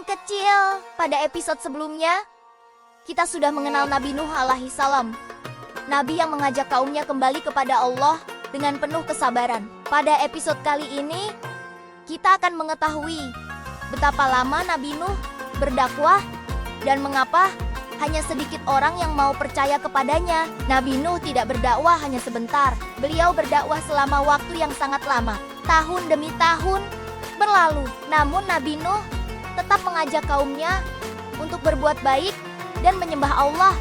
teman kecil, pada episode sebelumnya, kita sudah mengenal Nabi Nuh alaihi salam. Nabi yang mengajak kaumnya kembali kepada Allah dengan penuh kesabaran. Pada episode kali ini, kita akan mengetahui betapa lama Nabi Nuh berdakwah dan mengapa hanya sedikit orang yang mau percaya kepadanya. Nabi Nuh tidak berdakwah hanya sebentar. Beliau berdakwah selama waktu yang sangat lama. Tahun demi tahun berlalu. Namun Nabi Nuh tetap mengajak kaumnya untuk berbuat baik dan menyembah Allah.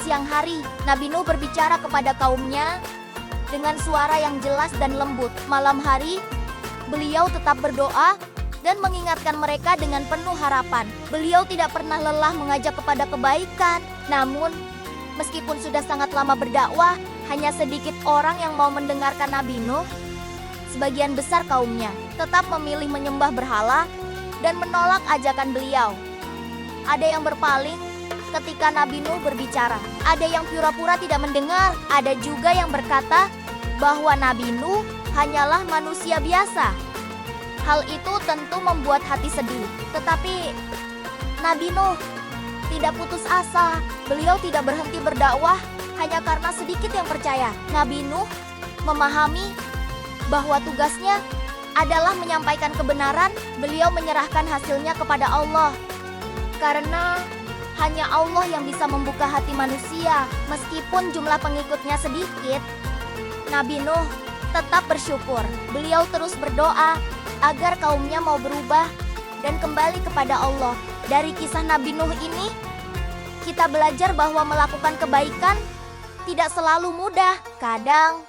Siang hari, Nabi Nuh berbicara kepada kaumnya dengan suara yang jelas dan lembut. Malam hari, beliau tetap berdoa dan mengingatkan mereka dengan penuh harapan. Beliau tidak pernah lelah mengajak kepada kebaikan. Namun, meskipun sudah sangat lama berdakwah, hanya sedikit orang yang mau mendengarkan Nabi Nuh. Sebagian besar kaumnya tetap memilih menyembah berhala dan menolak ajakan beliau. Ada yang berpaling ketika Nabi Nuh berbicara. Ada yang pura-pura tidak mendengar. Ada juga yang berkata bahwa Nabi Nuh hanyalah manusia biasa. Hal itu tentu membuat hati sedih. Tetapi Nabi Nuh tidak putus asa. Beliau tidak berhenti berdakwah hanya karena sedikit yang percaya. Nabi Nuh memahami bahwa tugasnya adalah menyampaikan kebenaran. Beliau menyerahkan hasilnya kepada Allah. Karena hanya Allah yang bisa membuka hati manusia. Meskipun jumlah pengikutnya sedikit, Nabi Nuh tetap bersyukur. Beliau terus berdoa agar kaumnya mau berubah dan kembali kepada Allah. Dari kisah Nabi Nuh ini, kita belajar bahwa melakukan kebaikan tidak selalu mudah. Kadang,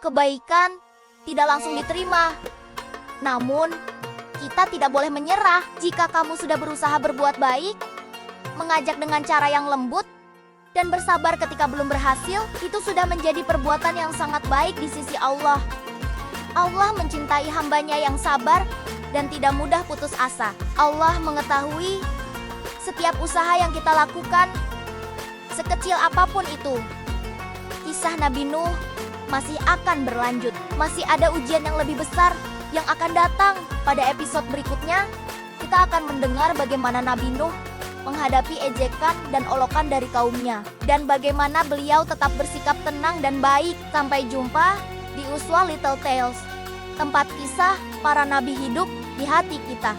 kebaikan tidak langsung diterima. Namun, kita tidak boleh menyerah. Jika kamu sudah berusaha berbuat baik, mengajak dengan cara yang lembut, dan bersabar ketika belum berhasil, itu sudah menjadi perbuatan yang sangat baik di sisi Allah. Allah mencintai hambanya yang sabar dan tidak mudah putus asa. Allah mengetahui setiap usaha yang kita lakukan, sekecil apapun itu. Kisah Nabi Nuh masih akan berlanjut. Masih ada ujian yang lebih besar yang akan datang. Pada episode berikutnya, kita akan mendengar bagaimana Nabi Nuh menghadapi ejekan dan olokan dari kaumnya, dan bagaimana beliau tetap bersikap tenang dan baik. Sampai jumpa di Uswa Little Tales, tempat kisah para nabi hidup di hati kita.